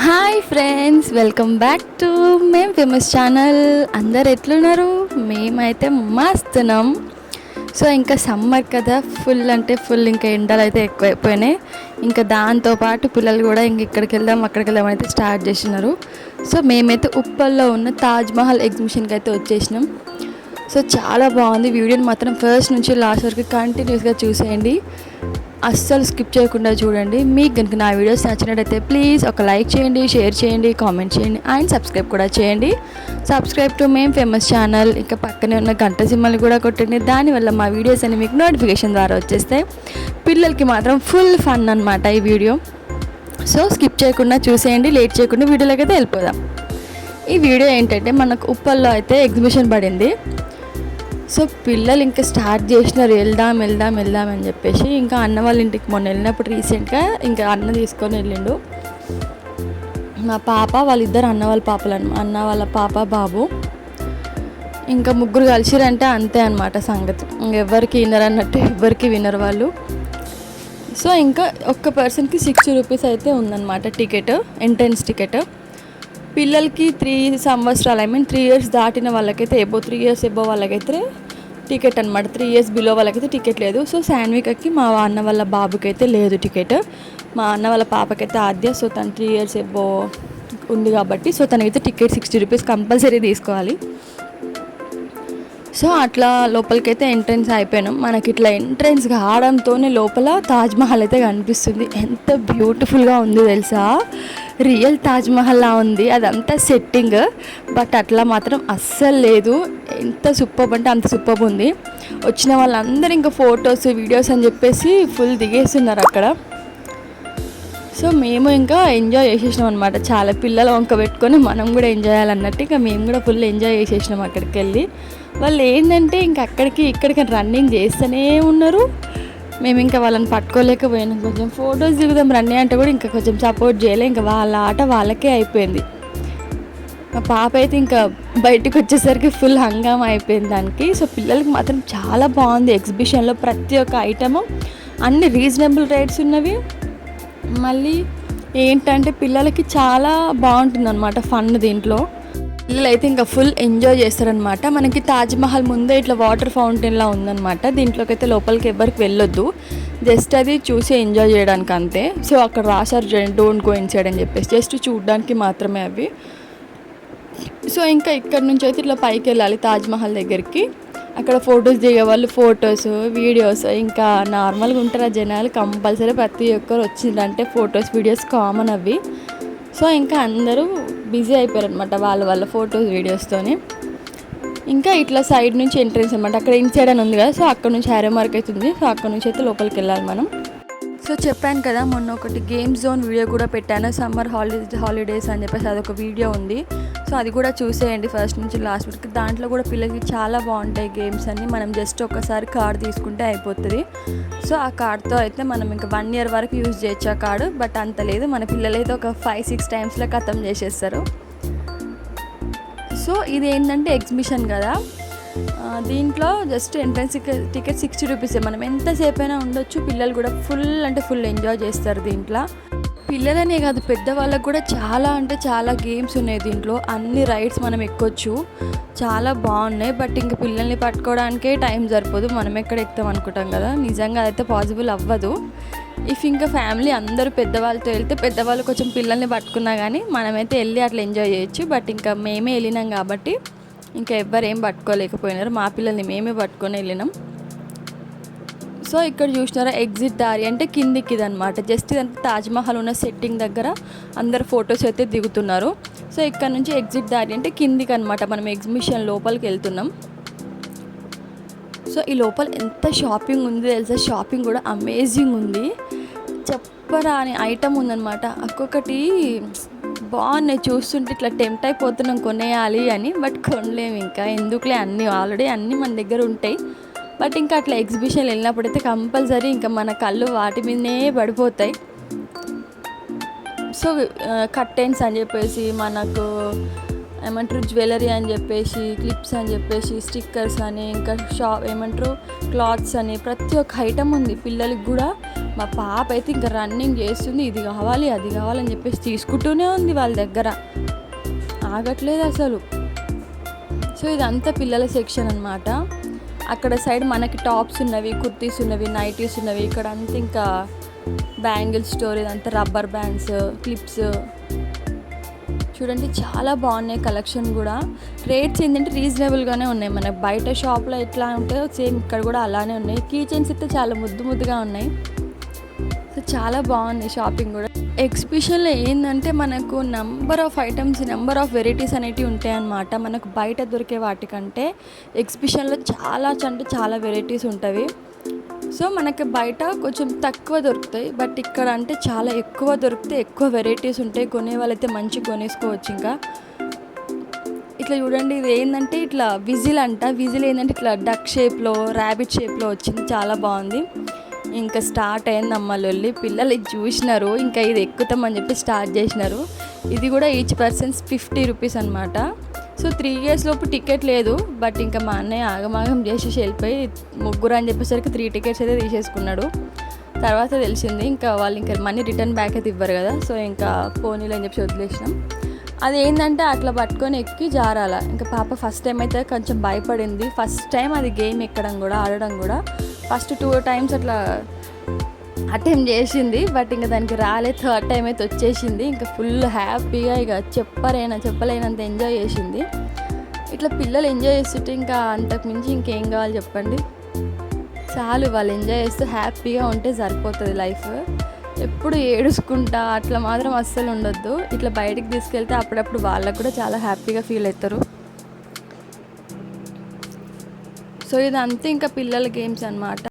Hi friends, welcome back to మేం famous channel. అందరు ఎట్లున్నారు? మేమైతే మస్తున్నాం. సో ఇంకా సమ్మర్ కదా, ఫుల్ అంటే ఫుల్ ఇంకా ఎండలు అయితే ఎక్కువైపోయినాయి. ఇంకా దాంతోపాటు పిల్లలు కూడా ఇంక ఇక్కడికి వెళ్దాం అక్కడికి వెళ్దాం అయితే స్టార్ట్ చేసినారు. సో మేమైతే ఉప్పల్లో ఉన్న తాజ్మహల్ ఎగ్జిబిషన్కి అయితే వచ్చేసినాం. సో చాలా బాగుంది. వీడియోని మాత్రం ఫస్ట్ నుంచి లాస్ట్ వరకు కంటిన్యూస్గా చూసేయండి, అస్సలు స్కిప్ చేయకుండా చూడండి. మీకు కనుక నా వీడియోస్ నచ్చినట్టయితే ప్లీజ్ ఒక లైక్ చేయండి, షేర్ చేయండి, కామెంట్ చేయండి అండ్ సబ్స్క్రైబ్ కూడా చేయండి. సబ్స్క్రైబ్ టు మేం ఫేమస్ ఛానల్. ఇంకా పక్కనే ఉన్న గంట సింబల్ని కూడా కొట్టండి. దానివల్ల మా వీడియోస్ అన్ని మీకు నోటిఫికేషన్ ద్వారా వచ్చేస్తాయి. పిల్లలకి మాత్రం ఫుల్ ఫన్ అనమాట ఈ వీడియో. సో స్కిప్ చేయకుండా చూసేయండి, లేట్ చేయకుండా వీడియోలోకి అయితే వెళ్ళిపోదాం. ఈ వీడియో ఏంటంటే మనకు ఉప్పల్లో అయితే ఎగ్జిబిషన్ పడింది. సో పిల్లలు ఇంకా స్టార్ట్ చేసినారు వెళ్దాం వెళ్దాం వెళ్దాం అని చెప్పేసి. ఇంకా అన్న వాళ్ళ ఇంటికి మొన్న వెళ్ళినప్పుడు రీసెంట్గా ఇంకా అన్న తీసుకొని వెళ్ళిండు. మా పాప, వాళ్ళిద్దరు అన్న వాళ్ళ పాపలు అన్న వాళ్ళ పాప బాబు, ఇంకా ముగ్గురు కలిసిరంటే అంతే అనమాట సంగతి. ఎవరికి వినరు అన్నట్టు, ఎవరికి వినరు వాళ్ళు. సో ఇంకా ఒక్క పర్సన్కి 60 రూపీస్ అయితే ఉందన్నమాట టికెట్, ఎంట్రన్స్ టికెట్. పిల్లలకి 3 సంవత్సరాలు, 3 ఇయర్స్ దాటిన వాళ్ళకైతే 3 ఇయర్స్ ఎబో వాళ్ళకైతే టికెట్ అనమాట. 3 ఇయర్స్ బిలో వాళ్ళకైతే టికెట్ లేదు. సో శాన్వికకి, మా అన్న వాళ్ళ బాబుకి అయితే లేదు టికెట్. మా అన్న వాళ్ళ పాపకైతే ఆద్య, సో తను 3 ఇయర్స్ ఎబో ఉంది కాబట్టి సో తనకైతే టికెట్ 60 రూపీస్ కంపల్సరీ తీసుకోవాలి. సో అట్లా లోపలికైతే ఎంట్రన్స్ అయిపోయినాం. మనకి ఇట్లా ఎంట్రన్స్ కావడంతోనే లోపల తాజ్మహల్ అయితే కనిపిస్తుంది. ఎంత బ్యూటిఫుల్గా ఉంది తెలుసా, రియల్ తాజ్మహల్లా ఉంది. అదంతా సెట్టింగ్, బట్ అట్లా మాత్రం అస్సలు లేదు. ఎంత సూపర్ అంటే అంత సూపర్ ఉంది. వచ్చిన వాళ్ళందరూ ఇంకా ఫొటోస్ వీడియోస్ అని చెప్పేసి ఫుల్ దిగేస్తున్నారు అక్కడ. సో మేము ఇంకా ఎంజాయ్ చేసేసినాం అనమాట. చాలా పిల్లలు వంక పెట్టుకొని మనం కూడా ఎంజాయ్ చేయాలన్నట్టు ఇంకా మేము కూడా ఫుల్ ఎంజాయ్ చేసేసినాం అక్కడికి వెళ్ళి. వాళ్ళు ఏంటంటే ఇంకా అక్కడికి ఇక్కడికి రన్నింగ్ చేస్తూనే ఉన్నారు. మేము ఇంకా వాళ్ళని పట్టుకోలేకపోయినాం. కొంచెం ఫొటోస్ దిగుదాం రన్నీ అంటే కూడా ఇంకా కొంచెం సపోర్ట్ చేయలే. ఇంకా వాళ్ళ ఆట వాళ్ళకే అయిపోయింది. మా పాప అయితే ఇంకా బయటకు వచ్చేసరికి ఫుల్ హంగామా అయిపోయింది దానికి. సో పిల్లలకి మాత్రం చాలా బాగుంది ఎగ్జిబిషన్లో. ప్రతి ఒక్క ఐటము అన్ని రీజనబుల్ రేట్స్ ఉన్నవి. మళ్ళీ ఏంటంటే పిల్లలకి చాలా బాగుంటుంది అనమాట ఫన్. దీంట్లో పిల్లలు అయితే ఇంకా ఫుల్ ఎంజాయ్ చేస్తారనమాట. మనకి తాజ్మహల్ ముందే ఇట్లా వాటర్ ఫౌంటైన్లా ఉందన్నమాట. దీంట్లోకి అయితే లోపలికి ఎవరికి వెళ్ళొద్దు, జస్ట్ అది చూసి ఎంజాయ్ చేయడానికి అంతే. సో అక్కడ రాశారు డోంట్ గో ఇన్సైడ్ అని చెప్పేసి, జస్ట్ చూడడానికి మాత్రమే అవి. సో ఇంకా ఇక్కడ నుంచి అయితే ఇట్లా పైకి వెళ్ళాలి తాజ్మహల్ దగ్గరికి. అక్కడ ఫొటోస్ దిగేవాళ్ళు ఫొటోస్ వీడియోస్, ఇంకా నార్మల్గా ఉంటారు జనాలు. కంపల్సరీ ప్రతి ఒక్కరు వచ్చిందంటే ఫొటోస్ వీడియోస్ కామన్ అవి. సో ఇంకా అందరూ బిజీ అయిపోయారు అనమాట వాళ్ళ ఫొటోస్ వీడియోస్తోని. ఇంకా ఇట్లా సైడ్ నుంచి ఎంట్రెన్స్ అనమాట. అక్కడ ఇన్సైడ్ అని ఉంది కదా, సో అక్కడ నుంచి హ్యారో మార్క్ అవుతుంది. సో అక్కడ నుంచి అయితే లోపలికి వెళ్ళాలి మనం. సో చెప్పాను కదా మొన్న ఒకటి గేమ్ జోన్ వీడియో కూడా పెట్టాను, సమ్మర్ హాలిడేస్ అని చెప్పేసి అదొక వీడియో ఉంది. సో అది కూడా చూసేయండి ఫస్ట్ నుంచి లాస్ట్ వరకు. దాంట్లో కూడా పిల్లలకి చాలా బాగుంటాయి గేమ్స్ అన్నీ. మనం జస్ట్ ఒకసారి కార్డ్ తీసుకుంటే అయిపోతుంది. సో ఆ కార్డ్తో అయితే మనం ఇంకా 1 ఇయర్ వరకు యూజ్ చేయొచ్చు ఆ కార్డు. బట్ అంత లేదు, మన పిల్లలైతే ఒక 5-6 టైమ్స్లో ఖతం చేసేస్తారు. సో ఇది ఏంటంటే ఎగ్జిబిషన్ కదా, దీంట్లో జస్ట్ ఎంట్రన్స్ టికెట్ 60 రూపీసే. మనం ఎంతసేపు అయినా ఉండొచ్చు. పిల్లలు కూడా ఫుల్ అంటే ఫుల్ ఎంజాయ్ చేస్తారు దీంట్లో. పిల్లలనే కాదు, పెద్దవాళ్ళకు కూడా చాలా అంటే చాలా గేమ్స్ ఉన్నాయి దీంట్లో. అన్ని రైడ్స్ మనం ఎక్కొచ్చు, చాలా బాగున్నాయి. బట్ ఇంక పిల్లల్ని పట్టుకోవడానికే టైం సరిపోదు. మనం ఎక్కడ ఎక్కుతాం అనుకుంటాం కదా, నిజంగా అదైతే పాసిబుల్ అవ్వదు. ఇఫ్ ఇంకా ఫ్యామిలీ అందరూ పెద్దవాళ్ళతో వెళ్తే పెద్దవాళ్ళు కొంచెం పిల్లల్ని పట్టుకున్నా కానీ మనమైతే వెళ్ళి అట్లా ఎంజాయ్ చేయొచ్చు. బట్ ఇంకా మేమే వెళ్ళినాం కాబట్టి ఇంకా ఎవ్వరేం పట్టుకోలేకపోయినారు. మా పిల్లల్ని మేమే పట్టుకొని వెళ్ళినాం. సో ఇక్కడ చూసినారా ఎగ్జిట్ దారి అంటే కిందికి ఇదనమాట. జస్ట్ ఇదంతా తాజ్మహల్ ఉన్న సెట్టింగ్ దగ్గర అందరు ఫొటోస్ అయితే దిగుతున్నారు. సో ఇక్కడ నుంచి ఎగ్జిట్ దారి అంటే కిందికి అనమాట. మనం ఎగ్జిబిషన్ లోపలికి వెళ్తున్నాం. సో ఈ లోపల ఎంత షాపింగ్ ఉంది తెలుసా, షాపింగ్ కూడా అమేజింగ్ ఉంది. చెప్పరా అని ఐటమ్ ఉందన్నమాట. ఒక్కొక్కటి బాగున్నాయి, చూస్తుంటే ఇట్లా టెంప్ట్ అయిపోతున్నాం కొనేయాలి అని. బట్ కొనలేము ఇంకా, ఎందుకులే, ఆల్రెడీ అన్నీ మన దగ్గర ఉంటాయి. బట్ ఇంకా అట్లా ఎగ్జిబిషన్ వెళ్ళినప్పుడైతే కంపల్సరీ ఇంకా మన కళ్ళు వాటి మీదనే పడిపోతాయి. సో కర్టెన్స్ అని చెప్పేసి, మనకు ఏమంటారు జ్యువెలరీ అని చెప్పేసి, క్లిప్స్ అని చెప్పేసి, స్టిక్కర్స్ అని, ఇంకా ఏమంటారు క్లాత్స్ అని, ప్రతి ఒక్క ఐటమ్ ఉంది. పిల్లలకి కూడా మా పాప అయితే ఇంకా రన్నింగ్ చేస్తుంది, ఇది కావాలి అది కావాలని చెప్పేసి తీసుకుంటూనే ఉంది వాళ్ళ దగ్గర, ఆగట్లేదు అసలు. సో ఇదంతా పిల్లల సెక్షన్ అనమాట. అక్కడ సైడ్ మనకి టాప్స్ ఉన్నవి, కుర్తీస్ ఉన్నవి, నైటీస్ ఉన్నవి. ఇక్కడ అంతా ఇంకా బ్యాంగిల్ స్టోర్, ఇదంతా రబ్బర్ బ్యాండ్స్, క్లిప్స్ చూడండి చాలా బాగున్నాయి. కలెక్షన్ కూడా రేట్స్ ఏంటంటే రీజనబుల్గానే ఉన్నాయి. మన బయట షాప్లో ఎట్లా ఉంటాయో సేమ్ ఇక్కడ కూడా అలానే ఉన్నాయి. కీ చైన్స్ అయితే చాలా ముద్దుగా ఉన్నాయి. సో చాలా బాగుంది షాపింగ్ కూడా. ఎగ్జిబిషన్లో ఏంటంటే మనకు number of items, number of varieties అనేటివి ఉంటాయన్నమాట. మనకు బయట దొరికే వాటికంటే ఎగ్జిబిషన్లో చాలా అంటే చాలా వెరైటీస్ ఉంటాయి. సో మనకి బయట కొంచెం తక్కువ దొరుకుతాయి, బట్ ఇక్కడ అంటే చాలా ఎక్కువ దొరుకుతాయి, ఎక్కువ వెరైటీస్ ఉంటాయి. కొనే వాళ్ళైతే మంచిగా కొనేసుకోవచ్చు. ఇంకా ఇట్లా చూడండి, ఇది ఏంటంటే ఇట్లా విజిల్ అంట. విజిల్ ఏంటంటే ఇట్లా డక్ షేప్లో, ర్యాబిట్ షేప్లో వచ్చింది, చాలా బాగుంది. ఇంకా స్టార్ట్ అయింది అమ్మ లొల్లి. పిల్లలు ఇది చూసినారు, ఇంకా ఇది ఎక్కుతామని చెప్పి స్టార్ట్ చేసినారు. ఇది కూడా ఈచ్ పర్సన్స్ 50 రూపీస్ అనమాట. సో 3 years లోపు టికెట్ లేదు, బట్ ఇంకా మా అన్నయ్య ఆగమాగం చేసి వెళ్ళిపోయి ముగ్గురు అని చెప్పేసరికి 3 tickets అయితే తీసేసుకున్నాడు. తర్వాత తెలిసింది ఇంకా వాళ్ళు ఇంకా మనీ రిటర్న్ బ్యాక్ అయితే ఇవ్వరు కదా. సో ఇంకా పోనీలు అని చెప్పి వదిలేసినాం. అది ఏంటంటే అట్లా పట్టుకొని ఎక్కి జారాల. ఇంకా పాప ఫస్ట్ టైం అయితే కొంచెం భయపడింది. ఫస్ట్ టైం అది గేమ్ ఎక్కడం కూడా, ఆడడం కూడా. ఫస్ట్ 2 times అట్లా అటెంప్ట్ చేసింది, బట్ ఇంకా దానికి రాలేదు. 3rd time అయితే వచ్చేసింది. ఇంకా ఫుల్ హ్యాపీగా ఇక చెప్పలేనంత ఎంజాయ్ చేసింది. ఇట్లా పిల్లలు ఎంజాయ్ చేస్తుంటే ఇంకా అంతకుమించి ఇంకేం కావాలి చెప్పండి. చాలు వాళ్ళు ఎంజాయ్ చేస్తూ హ్యాపీగా ఉంటే సరిపోతుంది లైఫ్. ఎప్పుడు ఏడుచుకుంటా అట్లా మాత్రం అస్సలు ఉండొద్దు. ఇట్లా బయటికి తీసుకెళ్తే అప్పుడప్పుడు వాళ్ళకు కూడా చాలా హ్యాపీగా ఫీల్ అవుతారు. సో ఇదంతా ఇంకా పిల్లల గేమ్స్ అన్నమాట.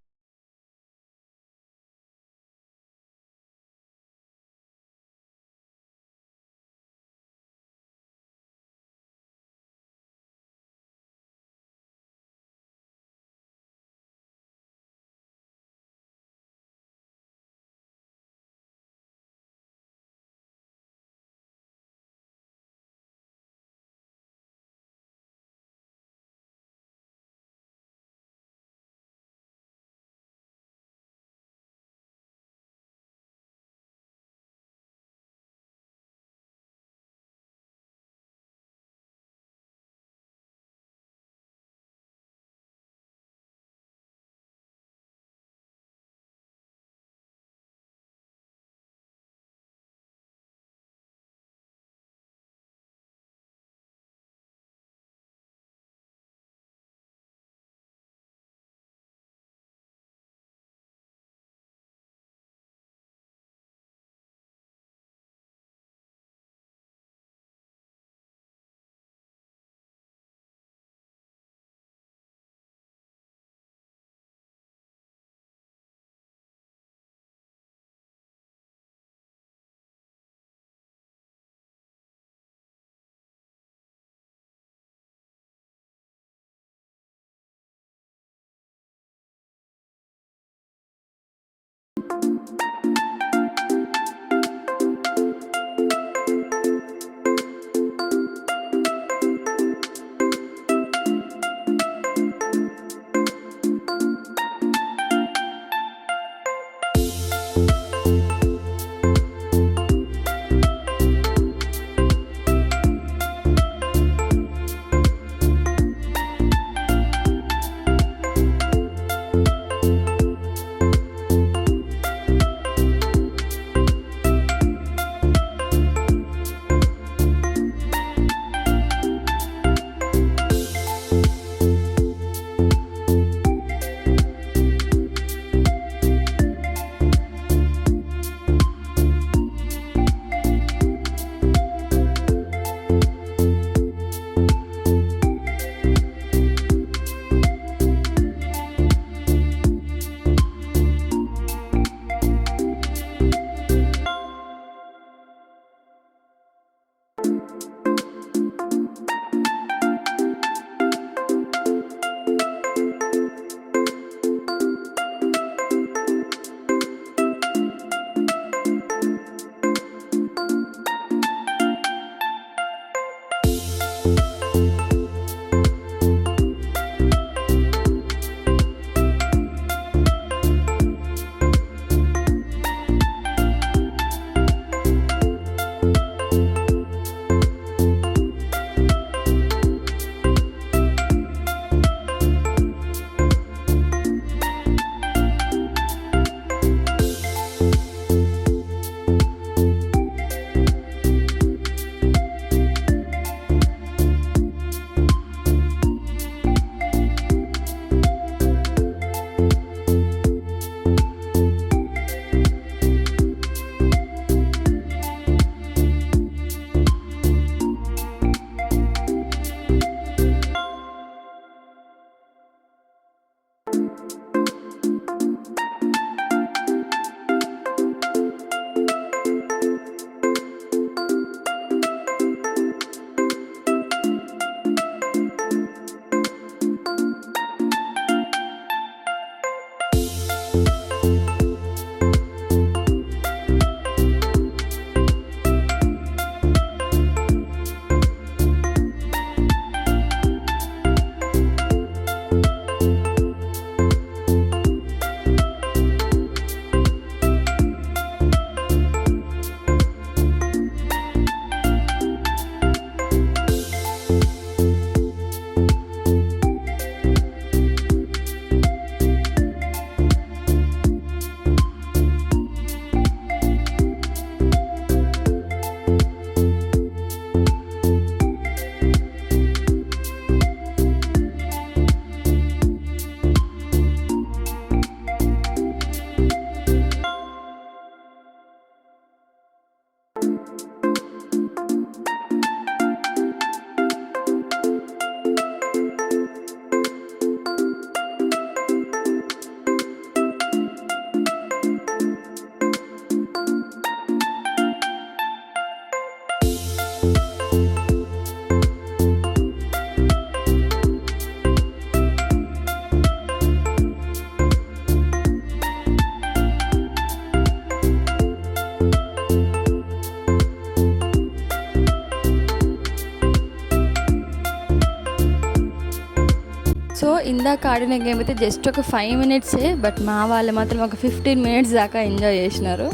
సో ఇందాక ఆడిన గేమ్ అయితే జస్ట్ ఒక 5 మినిట్సే, బట్ మా వాళ్ళు మాత్రం ఒక 15 మినిట్స్ దాకా ఎంజాయ్ చేసినారు.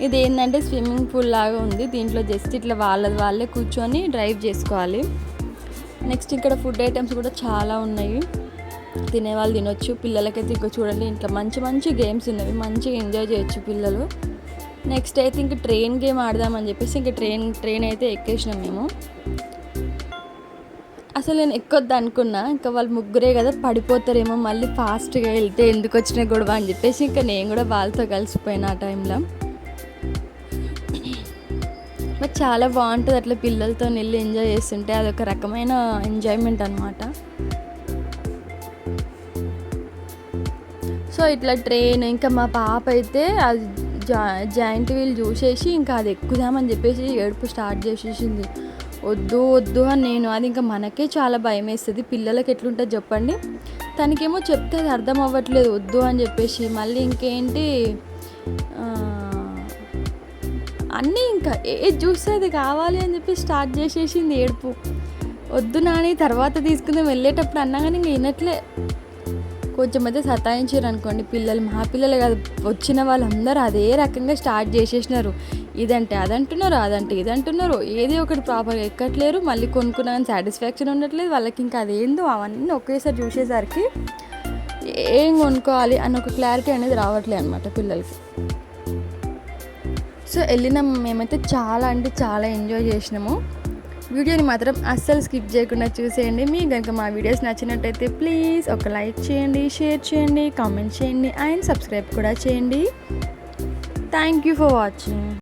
ఇది ఏంటంటే స్విమ్మింగ్ పూల్ లాగా ఉంది. దీంట్లో జస్ట్ ఇట్లా వాళ్ళే కూర్చొని డ్రైవ్ చేసుకోవాలి. నెక్స్ట్ ఇక్కడ ఫుడ్ ఐటమ్స్ కూడా చాలా ఉన్నాయి, తినేవాళ్ళు తినొచ్చు. పిల్లలకైతే ఇంకా చూడండి ఇంట్లో మంచి మంచి గేమ్స్ ఉన్నవి, మంచిగా ఎంజాయ్ చేయొచ్చు పిల్లలు. నెక్స్ట్ అయితే ఇంకా ట్రైన్ గేమ్ ఆడదామని చెప్పేసి ఇంకా ట్రైన్ అయితే ఎక్కేసినాం మేము. అసలు నేను ఎక్కొద్దు అనుకున్నా, ఇంకా వాళ్ళు ముగ్గురే కదా పడిపోతారేమో, మళ్ళీ ఫాస్ట్గా వెళ్తే ఎందుకు వచ్చిన గొడవ అని చెప్పేసి ఇంకా నేను కూడా వాళ్ళతో కలిసిపోయినా ఆ టైంలో. బట్ చాలా బాగుంటుంది అట్లా పిల్లలతో వెళ్ళి ఎంజాయ్ చేస్తుంటే, అదొక రకమైన ఎంజాయ్మెంట్ అనమాట. సో ఇట్లా ట్రైన్, ఇంకా మా పాప అయితే అది జాయింట్ వీల్ చూసేసి ఇంకా అది ఎక్కుదామని చెప్పేసి ఏడుపు స్టార్ట్ చేసేసింది. వద్దు అని నేను, అది ఇంకా మనకే చాలా భయం వేస్తుంది, పిల్లలకి ఎట్లుంటుంది చెప్పండి. తనకేమో చెప్తే అది అర్థం అవ్వట్లేదు వద్దు అని చెప్పేసి. మళ్ళీ ఇంకేంటి అన్నీ ఇంకా ఏది చూస్తే అది కావాలి అని చెప్పి స్టార్ట్ చేసేసింది ఏడుపు. వద్దు నాని తర్వాత తీసుకుందాం వెళ్ళేటప్పుడు అన్నా కానీ ఇంక వినట్లే. కొంచెం అయితే సతాయించారు అనుకోండి పిల్లలు, మా పిల్లలు కాదు వచ్చిన వాళ్ళందరూ అదే రకంగా స్టార్ట్ చేసేసినారు. ఇదంటే అదంటున్నారు, అదంటే ఇదంటున్నారు, ఏది ఒకటి ప్రాపర్గా ఎక్కట్లేరు. మళ్ళీ కొనుక్కున్నా సాటిస్ఫాక్షన్ ఉండట్లేదు వాళ్ళకి. ఇంకా అదేందో అవన్నీ ఒకేసారి చూసేసరికి ఏం కొనుక్కోవాలి అన్న ఒక క్లారిటీ అనేది రావట్లేదు అనమాట పిల్లలకి. సో వెళ్ళినాం మేమైతే చాలా అంటే చాలా ఎంజాయ్ చేసినాము. వీడియోని మాత్రం అస్సలు స్కిప్ చేయకుండా చూసేయండి. మీకు కనుక మా వీడియోస్ నచ్చినట్టయితే ప్లీజ్ ఒక లైక్ చేయండి, షేర్ చేయండి, కామెంట్ చేయండి అండ్ సబ్స్క్రైబ్ కూడా చేయండి. Thank you for watching.